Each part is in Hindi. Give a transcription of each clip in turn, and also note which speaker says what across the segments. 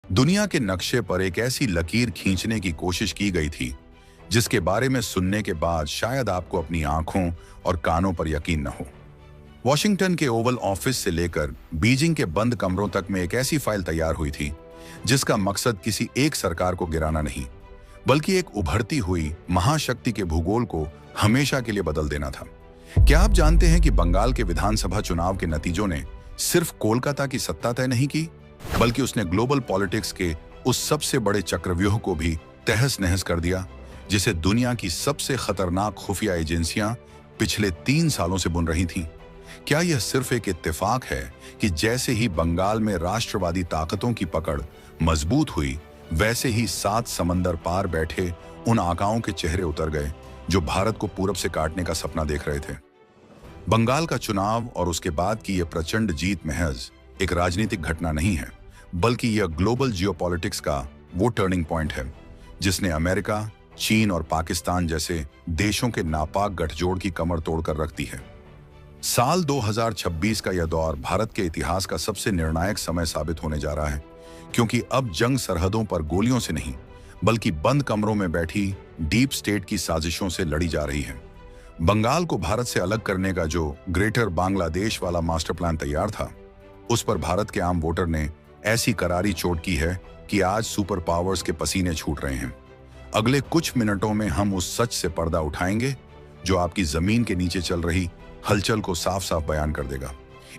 Speaker 1: दुनिया के नक्शे पर एक ऐसी लकीर खींचने की कोशिश की गई थी जिसके बारे में सुनने के बाद शायद आपको अपनी आंखों और कानों पर यकीन न हो। वॉशिंगटन के ओवल ऑफिस से लेकर बीजिंग के बंद कमरों तक में एक ऐसी फाइल तैयार हुई थी जिसका मकसद किसी एक सरकार को गिराना नहीं, बल्कि एक उभरती हुई महाशक्ति के भूगोल को हमेशा के लिए बदल देना था। क्या आप जानते हैं कि बंगाल के विधानसभा चुनाव के नतीजों ने सिर्फ कोलकाता की सत्ता तय नहीं की, बल्कि उसने ग्लोबल पॉलिटिक्स के उस सबसे बड़े चक्रव्यूह को भी तहस नहस कर दिया जिसे दुनिया की सबसे खतरनाक खुफिया एजेंसियां पिछले 3 सालों से बुन रही थीं। क्या यह सिर्फ एक इत्तेफाक है कि जैसे ही बंगाल में राष्ट्रवादी ताकतों की पकड़ मजबूत हुई, वैसे ही 7 समंदर पार बैठे उन आकाओं के चेहरे उतर गए जो भारत को पूरब से काटने का सपना देख रहे थे। बंगाल का चुनाव और उसके बाद की यह प्रचंड जीत महज एक राजनीतिक घटना नहीं है, बल्कि यह ग्लोबल जियोपॉलिटिक्स का वो टर्निंग पॉइंट है जिसने अमेरिका, चीन और पाकिस्तान जैसे देशों के नापाक गठजोड़ की कमर तोड़कर रख दी है। साल 2026 का यह दौर भारत के इतिहास का सबसे निर्णायक समय साबित होने जा रहा है, क्योंकि अब जंग सरहदों पर गोलियों से नहीं, बल्कि बंद कमरों में बैठी डीप स्टेट की साजिशों से लड़ी जा रही है। बंगाल को भारत से अलग करने का जो ग्रेटर बांग्लादेश वाला मास्टर प्लान तैयार था, उस पर भारत के आम वोटर ने ऐसी करारी चोट की है कि आज सुपर पावर्स के पसीने छूट रहे हैं। अगले कुछ मिनटों में हम उस सच से पर्दा उठाएंगे जो आपकी जमीन के नीचे चल रही हलचल को साफ साफ बयान कर देगा।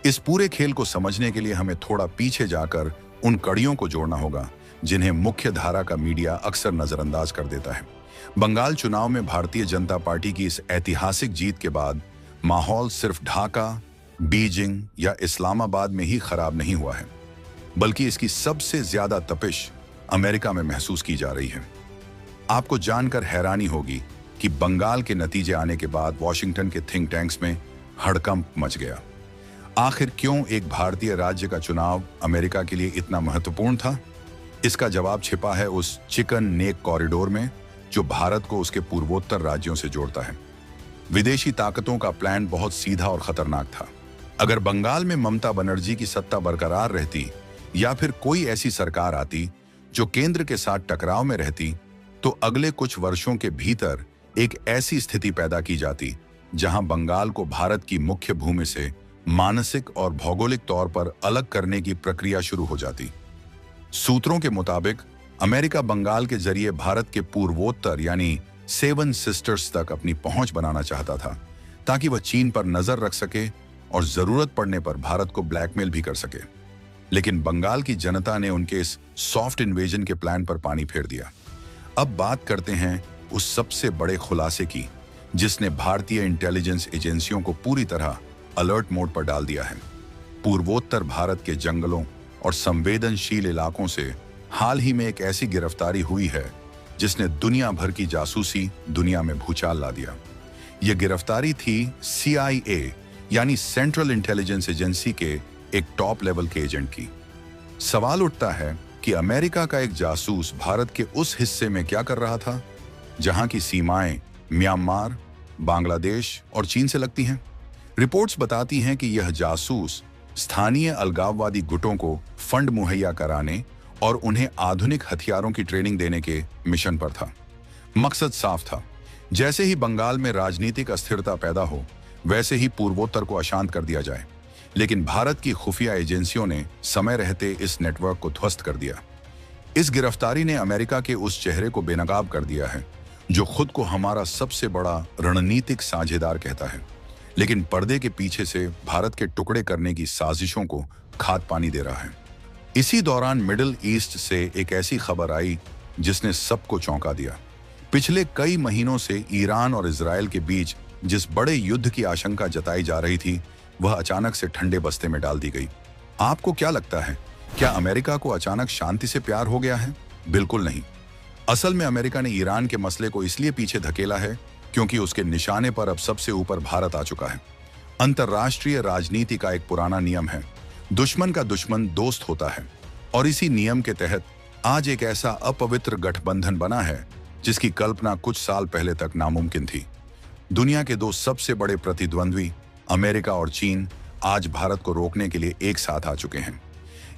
Speaker 1: इस पूरे खेल को समझने के लिए हमें थोड़ा पीछे जाकर उन कड़ियों को जोड़ना होगा जिन्हें मुख्य धारा का मीडिया अक्सर नजरअंदाज कर देता है। बंगाल चुनाव में भारतीय जनता पार्टी की इस ऐतिहासिक जीत के बाद माहौल सिर्फ ढाका, बीजिंग या इस्लामाबाद में ही खराब नहीं हुआ है, बल्कि इसकी सबसे ज्यादा तपिश अमेरिका में महसूस की जा रही है। आपको जानकर हैरानी होगी कि बंगाल के नतीजे आने के बाद वॉशिंगटन के थिंक टैंक्स में हड़कंप मच गया। आखिर क्यों एक भारतीय राज्य का चुनाव अमेरिका के लिए इतना महत्वपूर्ण था? इसका जवाब छिपा है उस चिकन नेक कॉरिडोर में जो भारत को उसके पूर्वोत्तर राज्यों से जोड़ता है। विदेशी ताकतों का प्लान बहुत सीधा और खतरनाक था। अगर बंगाल में ममता बनर्जी की सत्ता बरकरार रहती या फिर कोई ऐसी सरकार आती जो केंद्र के साथ टकराव में रहती, तो अगले कुछ वर्षों के भीतर एक ऐसी स्थिति पैदा की जाती जहां बंगाल को भारत की मुख्य भूमि से मानसिक और भौगोलिक तौर पर अलग करने की प्रक्रिया शुरू हो जाती। सूत्रों के मुताबिक अमेरिका बंगाल के जरिए भारत के पूर्वोत्तर यानी 7 सिस्टर्स तक अपनी पहुंच बनाना चाहता था, ताकि वह चीन पर नजर रख सके और जरूरत पड़ने पर भारत को ब्लैकमेल भी कर सके। लेकिन बंगाल की जनता ने उनके इस सॉफ्ट इन्वेजन के प्लान पर पानी फेर दिया। अब बात करते हैं उस सबसे बड़े खुलासे की जिसने भारतीय इंटेलिजेंस एजेंसियों को पूरी तरह अलर्ट मोड पर डाल दिया है। पूर्वोत्तर भारत के जंगलों और संवेदनशील इलाकों से हाल ही में एक ऐसी गिरफ्तारी हुई है जिसने दुनिया भर की जासूसी दुनिया में भूचाल ला दिया। यह गिरफ्तारी थी CIA यानी सेंट्रल इंटेलिजेंस एजेंसी के एक टॉप लेवल के एजेंट की। सवाल उठता है कि अमेरिका का एक जासूस भारत के उस हिस्से में क्या कर रहा था जहां की सीमाएं म्यांमार, बांग्लादेश और चीन से लगती हैं। रिपोर्ट्स बताती हैं कि यह जासूस स्थानीय अलगाववादी गुटों को फंड मुहैया कराने और उन्हें आधुनिक हथियारों की ट्रेनिंग देने के मिशन पर था। मकसद साफ था, जैसे ही बंगाल में राजनीतिक अस्थिरता पैदा हो, वैसे ही पूर्वोत्तर को अशांत कर दिया जाए। लेकिन भारत की खुफिया एजेंसियों ने समय रहते इस नेटवर्क को ध्वस्त कर दिया। इस गिरफ्तारी ने अमेरिका के उस चेहरे को बेनकाब कर दिया है जो खुद को हमारा सबसे बड़ा रणनीतिक साझेदार कहता है, लेकिन पर्दे के पीछे से भारत के टुकड़े करने की साजिशों को खाद पानी दे रहा है। इसी दौरान मिडिल ईस्ट से एक ऐसी खबर आई जिसने सबको चौंका दिया। पिछले कई महीनों से ईरान और इजराइल के बीच जिस बड़े युद्ध की आशंका जताई जा रही थी, वह अचानक से ठंडे बस्ते में डाल दी गई। आपको क्या लगता है, क्या अमेरिका को अचानक शांति से प्यार हो गया है? बिल्कुल नहीं। असल में अमेरिका ने ईरान के मसले को इसलिए पीछे धकेला है क्योंकि उसके निशाने पर अब सबसे ऊपर भारत आ चुका है। अंतर्राष्ट्रीय राजनीति का एक पुराना नियम है, दुश्मन का दुश्मन दोस्त होता है, और इसी नियम के तहत आज एक ऐसा अपवित्र गठबंधन बना है जिसकी कल्पना कुछ साल पहले तक नामुमकिन थी। दुनिया के 2 सबसे बड़े प्रतिद्वंद्वी अमेरिका और चीन आज भारत को रोकने के लिए एक साथ आ चुके हैं।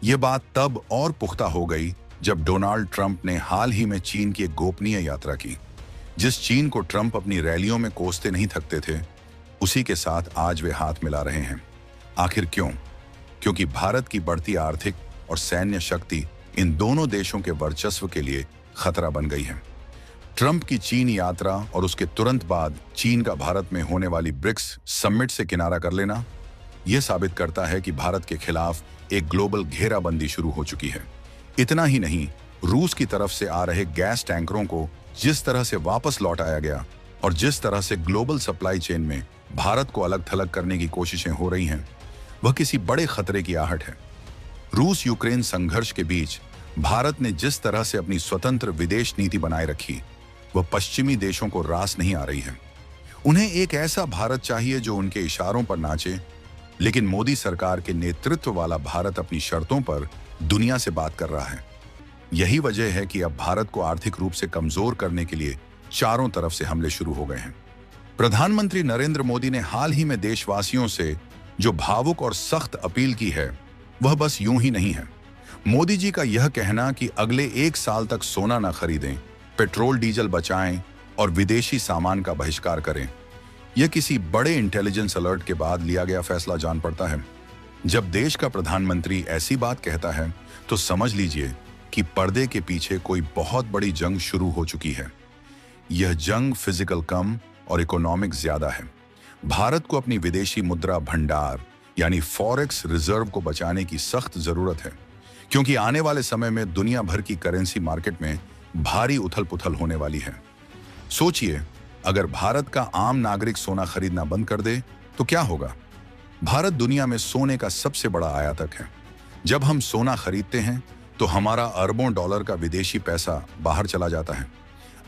Speaker 1: यह बात तब और पुख्ता हो गई जब डोनाल्ड ट्रंप ने हाल ही में चीन की एक गोपनीय यात्रा की। जिस चीन को ट्रंप अपनी रैलियों में कोसते नहीं थकते थे, उसी के साथ आज वे हाथ मिला रहे हैं। आखिर क्यों? क्योंकि भारत की बढ़ती आर्थिक और सैन्य शक्ति इन दोनों देशों के वर्चस्व के लिए खतरा बन गई है। ट्रंप की चीन यात्रा और उसके तुरंत बाद चीन का भारत में होने वाली ब्रिक्स समिट से किनारा कर लेना, यह साबित करता है कि भारत के खिलाफ एक ग्लोबल घेराबंदी शुरू हो चुकी है। इतना ही नहीं, रूस की तरफ से आ रहे गैस टैंकरों को जिस तरह से वापस लौटाया गया और जिस तरह से ग्लोबल सप्लाई चेन में भारत को अलग थलग करने की कोशिशें हो रही हैं, वह किसी बड़े खतरे की आहट है। रूस यूक्रेन संघर्ष के बीच भारत ने जिस तरह से अपनी स्वतंत्र विदेश नीति बनाए रखी, वह पश्चिमी देशों को रास नहीं आ रही है। उन्हें एक ऐसा भारत चाहिए जो उनके इशारों पर नाचे, लेकिन मोदी सरकार के नेतृत्व वाला भारत अपनी शर्तों पर दुनिया से बात कर रहा है। यही वजह है कि अब भारत को आर्थिक रूप से कमजोर करने के लिए चारों तरफ से हमले शुरू हो गए हैं। प्रधानमंत्री नरेंद्र मोदी ने हाल ही में देशवासियों से जो भावुक और सख्त अपील की है, वह बस यूं ही नहीं है। मोदी जी का यह कहना कि अगले 1 साल तक सोना न खरीदें, पेट्रोल डीजल बचाएं और विदेशी सामान का बहिष्कार करें, यह किसी बड़े इंटेलिजेंस अलर्ट के बाद लिया गया फैसला जान पड़ता है। जब देश का प्रधानमंत्री ऐसी बात कहता है, तो समझ लीजिए कि पर्दे के पीछे कोई बहुत बड़ी जंग शुरू हो चुकी है। यह जंग फिजिकल कम और इकोनॉमिक ज्यादा है। भारत को अपनी विदेशी मुद्रा भंडार यानी फॉरेक्स रिजर्व को बचाने की सख्त जरूरत है, क्योंकि आने वाले समय में दुनिया भर की करेंसी मार्केट में भारी उथल-पुथल होने वाली है। सोचिए, अगर भारत का आम नागरिक सोना खरीदना बंद कर दे तो क्या होगा? भारत दुनिया में सोने का सबसे बड़ा आयातक है। जब हम सोना खरीदते हैं तो हमारा अरबों डॉलर का विदेशी पैसा बाहर चला जाता है।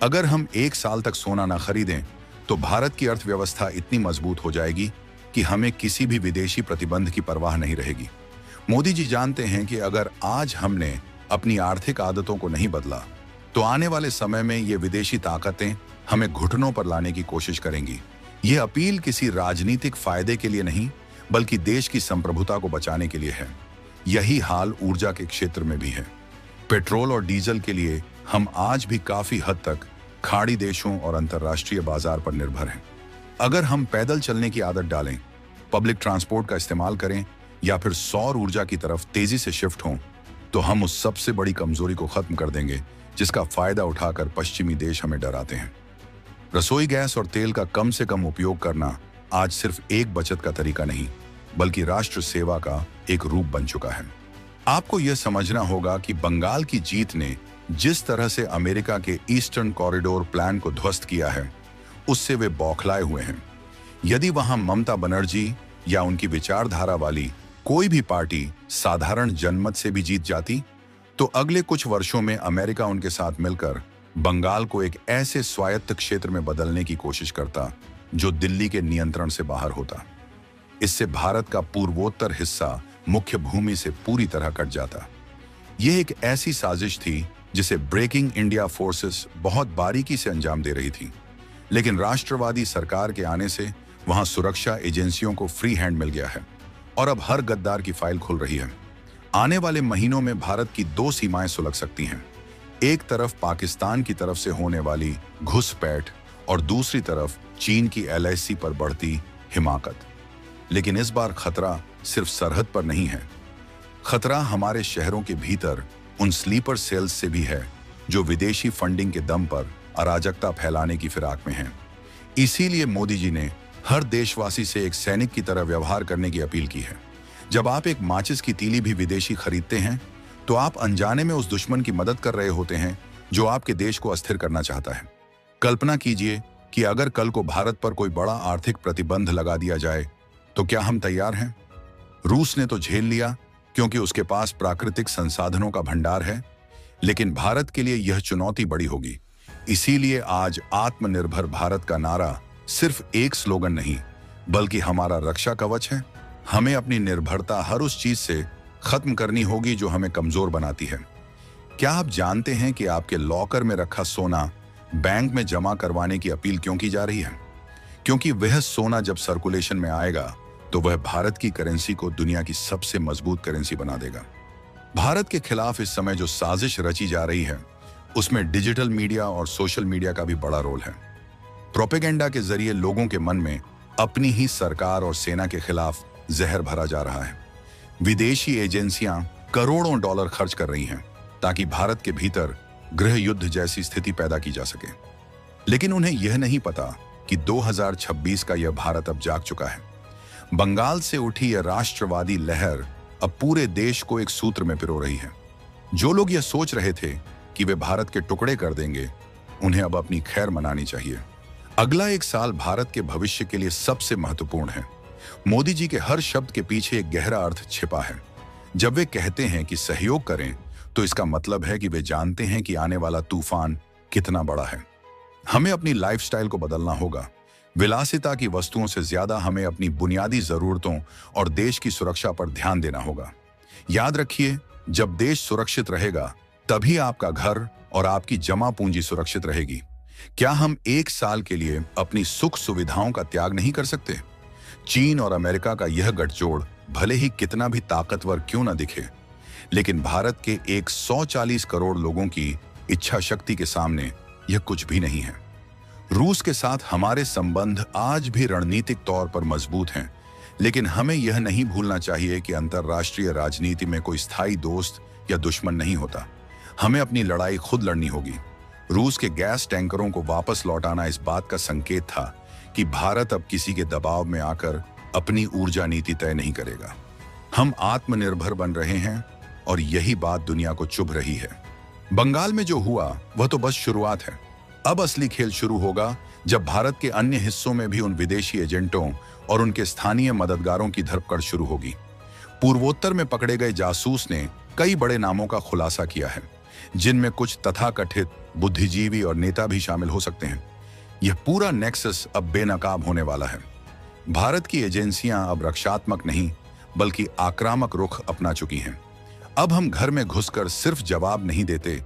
Speaker 1: अगर हम 1 साल तक सोना ना खरीदें तो भारत की अर्थव्यवस्था इतनी मजबूत हो जाएगी कि हमें किसी भी विदेशी प्रतिबंध की परवाह नहीं रहेगी। मोदी जी जानते हैं कि अगर आज हमने अपनी आर्थिक आदतों को नहीं बदला तो आने वाले समय में ये विदेशी ताकतें हमें घुटनों पर लाने की कोशिश करेंगी। ये अपील किसी राजनीतिक फायदे के लिए नहीं, बल्कि देश की संप्रभुता को बचाने के लिए है। यही हाल ऊर्जा के क्षेत्र में भी है। पेट्रोल और डीजल के लिए हम आज भी काफी हद तक खाड़ी देशों और अंतर्राष्ट्रीय बाजार पर निर्भर हैं। अगर हम पैदल चलने की आदत डालें, पब्लिक ट्रांसपोर्ट का इस्तेमाल करें या फिर सौर ऊर्जा की तरफ तेजी से शिफ्ट हों, तो हम उस सबसे बड़ी कमजोरी को खत्म कर देंगे जिसका फायदा उठाकर पश्चिमी देश हमें डराते हैं। रसोई गैस और तेल का कम से कम उपयोग करना आज सिर्फ एक बचत का तरीका नहीं, बल्कि राष्ट्र सेवा का एक रूप बन चुका है। आपको यह समझना होगा कि बंगाल की जीत ने जिस तरह से अमेरिका के ईस्टर्न कॉरिडोर प्लान को ध्वस्त किया है, उससे वे बौखलाए हुए हैं। यदि वहां ममता बनर्जी या उनकी विचारधारा वाली कोई भी पार्टी साधारण जनमत से भी जीत जाती, तो अगले कुछ वर्षों में अमेरिका उनके साथ मिलकर बंगाल को एक ऐसे स्वायत्त क्षेत्र में बदलने की कोशिश करता जो दिल्ली के नियंत्रण से बाहर होता। इससे भारत का पूर्वोत्तर हिस्सा मुख्य भूमि से पूरी तरह कट जाता। यह एक ऐसी साजिश थी जिसे ब्रेकिंग इंडिया फोर्सेस बहुत बारीकी से अंजाम दे रही थी, लेकिन राष्ट्रवादी सरकार के आने से वहां सुरक्षा एजेंसियों को फ्री हैंड मिल गया है और अब हर गद्दार की फाइल खुल रही है। आने वाले महीनों में भारत की 2 सीमाएं सुलग सकती हैं। एक तरफ पाकिस्तान की तरफ से होने वाली घुसपैठ और दूसरी तरफ चीन की LAC पर बढ़ती हिमाकत। लेकिन इस बार खतरा सिर्फ सरहद पर नहीं है, खतरा हमारे शहरों के भीतर उन स्लीपर सेल्स से भी है जो विदेशी फंडिंग के दम पर अराजकता फैलाने की फिराक में हैं। इसीलिए मोदी जी ने हर देशवासी से एक सैनिक की तरह व्यवहार करने की अपील की है। जब आप एक माचिस की तीली भी विदेशी खरीदते हैं, तो आप अनजाने में उस दुश्मन की मदद कर रहे होते हैं जो आपके देश को अस्थिर करना चाहता है। कल्पना कीजिए कि अगर कल को भारत पर कोई बड़ा आर्थिक प्रतिबंध लगा दिया जाए, तो क्या हम तैयार हैं? रूस ने तो झेल लिया क्योंकि उसके पास प्राकृतिक संसाधनों का भंडार है, लेकिन भारत के लिए यह चुनौती बड़ी होगी। इसीलिए आज आत्मनिर्भर भारत का नारा सिर्फ एक स्लोगन नहीं, बल्कि हमारा रक्षा कवच है। हमें अपनी निर्भरता हर उस चीज से खत्म करनी होगी जो हमें कमजोर बनाती है। क्या आप जानते हैं कि आपके लॉकर में रखा सोना बैंक में जमा करवाने की अपील क्यों की जा रही है? क्योंकि वह सोना जब सर्कुलेशन में आएगा तो वह भारत की करेंसी को दुनिया की सबसे मजबूत करेंसी बना देगा। भारत के खिलाफ इस समय जो साजिश रची जा रही है, उसमें डिजिटल मीडिया और सोशल मीडिया का भी बड़ा रोल है। प्रोपेगेंडा के जरिए लोगों के मन में अपनी ही सरकार और सेना के खिलाफ जहर भरा जा रहा है। विदेशी एजेंसियां करोड़ों डॉलर खर्च कर रही हैं ताकि भारत के भीतर गृह युद्ध जैसी स्थिति पैदा की जा सके। लेकिन उन्हें यह नहीं पता कि 2026 का यह भारत अब जाग चुका है। बंगाल से उठी यह राष्ट्रवादी लहर अब पूरे देश को एक सूत्र में पिरो रही है। जो लोग यह सोच रहे थे कि वे भारत के टुकड़े कर देंगे, उन्हें अब अपनी खैर मनानी चाहिए। अगला एक साल भारत के भविष्य के लिए सबसे महत्वपूर्ण है। मोदी जी के हर शब्द के पीछे एक गहरा अर्थ छिपा है। जब वे कहते हैं कि सहयोग करें, तो इसका मतलब है कि वे जानते हैं कि आने वाला तूफान कितना बड़ा है। हमें अपनी लाइफस्टाइल को बदलना होगा। विलासिता की वस्तुओं से ज्यादा हमें अपनी बुनियादी जरूरतों और देश की सुरक्षा पर ध्यान देना होगा। याद रखिए, जब देश सुरक्षित रहेगा, तभी आपका घर और आपकी जमा पूंजी सुरक्षित रहेगी। क्या हम एक साल के लिए अपनी सुख सुविधाओं का त्याग नहीं कर सकते? चीन और अमेरिका का यह गठजोड़ भले ही कितना भी ताकतवर क्यों न दिखे, लेकिन भारत के 140 करोड़ लोगों की इच्छा शक्ति के सामने यह कुछ भी नहीं है। रूस के साथ हमारे संबंध आज भी रणनीतिक तौर पर मजबूत हैं, लेकिन हमें यह नहीं भूलना चाहिए कि अंतर्राष्ट्रीय राजनीति में कोई स्थायी दोस्त या दुश्मन नहीं होता। हमें अपनी लड़ाई खुद लड़नी होगी। रूस के गैस टैंकरों को वापस लौटाना इस बात का संकेत था कि भारत अब किसी के दबाव में आकर अपनी ऊर्जा नीति तय नहीं करेगा। हम आत्मनिर्भर बन रहे हैं और यही बात दुनिया को चुभ रही है। बंगाल में जो हुआ वह तो बस शुरुआत है। अब असली खेल शुरू होगा जब भारत के अन्य हिस्सों में भी उन विदेशी एजेंटों और उनके स्थानीय मददगारों की धरपकड़ शुरू होगी। पूर्वोत्तर में पकड़े गए जासूस ने कई बड़े नामों का खुलासा किया है, जिनमें कुछ तथाकथित बुद्धिजीवी और नेता भी शामिल हो सकते हैं। यह पूरा नेक्सस अब बेनकाब होने वाला है। भारत की एजेंसियां अब रक्षात्मक नहीं बल्कि आक्रामक रुख अपना चुकी हैं। अब हम घर में घुसकर सिर्फ जवाब नहीं देते,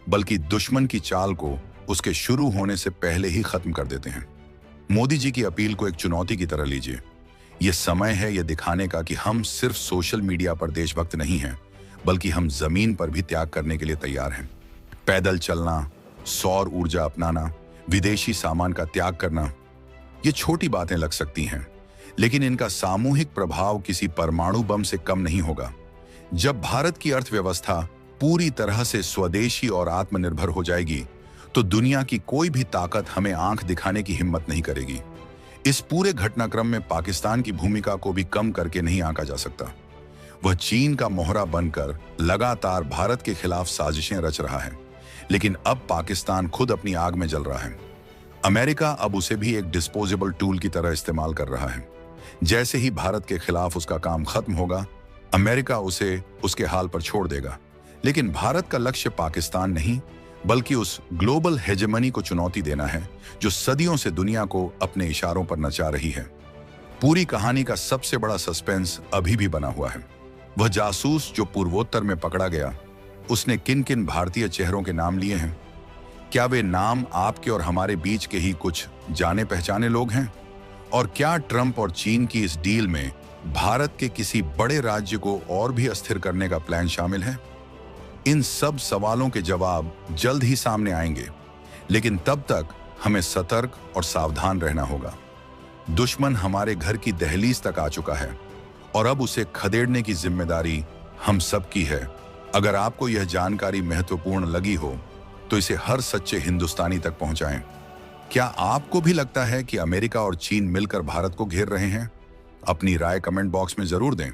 Speaker 1: बल्कि दुश्मन की चाल को उसके शुरू होने से पहले ही खत्म कर देते हैं। मोदी जी की अपील को एक चुनौती की तरह लीजिए। यह समय है यह दिखाने का कि हम सिर्फ सोशल मीडिया पर देशभक्त नहीं हैं, बल्कि हम जमीन पर भी त्याग करने के लिए तैयार हैं। पैदल चलना, सौर ऊर्जा अपनाना, विदेशी सामान का त्याग करना, ये छोटी बातें लग सकती हैं, लेकिन इनका सामूहिक प्रभाव किसी परमाणु बम से कम नहीं होगा। जब भारत की अर्थव्यवस्था पूरी तरह से स्वदेशी और आत्मनिर्भर हो जाएगी, तो दुनिया की कोई भी ताकत हमें आंख दिखाने की हिम्मत नहीं करेगी। इस पूरे घटनाक्रम में पाकिस्तान की भूमिका को भी कम करके नहीं आंका जा सकता। वह चीन का मोहरा बनकर लगातार भारत के खिलाफ साजिशें रच रहा है, लेकिन अब पाकिस्तान खुद अपनी आग में जल रहा है। अमेरिका अब उसे भी एक डिस्पोजेबल टूल की तरह इस्तेमाल कर रहा है। जैसे ही भारत के खिलाफ उसका काम खत्म होगा, अमेरिका उसे उसके हाल पर छोड़ देगा। लेकिन भारत का लक्ष्य पाकिस्तान नहीं, बल्कि उस ग्लोबल हेजेमनी को चुनौती देना है जो सदियों से दुनिया को अपने इशारों पर नचा रही है। पूरी कहानी का सबसे बड़ा सस्पेंस अभी भी बना हुआ है। वह जासूस जो पूर्वोत्तर में पकड़ा गया, उसने किन किन भारतीय चेहरों के नाम लिए हैं? क्या वे नाम आपके और हमारे बीच के ही कुछ जाने पहचाने लोग हैं? और क्या ट्रंप और चीन की इस डील में भारत के किसी बड़े राज्य को और भी अस्थिर करने का प्लान शामिल है? इन सब सवालों के जवाब जल्द ही सामने आएंगे, लेकिन तब तक हमें सतर्क और सावधान रहना होगा। दुश्मन हमारे घर की दहलीज तक आ चुका है और अब उसे खदेड़ने की जिम्मेदारी हम सब की है। अगर आपको यह जानकारी महत्वपूर्ण लगी हो, तो इसे हर सच्चे हिंदुस्तानी तक पहुंचाएं। क्या आपको भी लगता है कि अमेरिका और चीन मिलकर भारत को घेर रहे हैं? अपनी राय कमेंट बॉक्स में जरूर दें।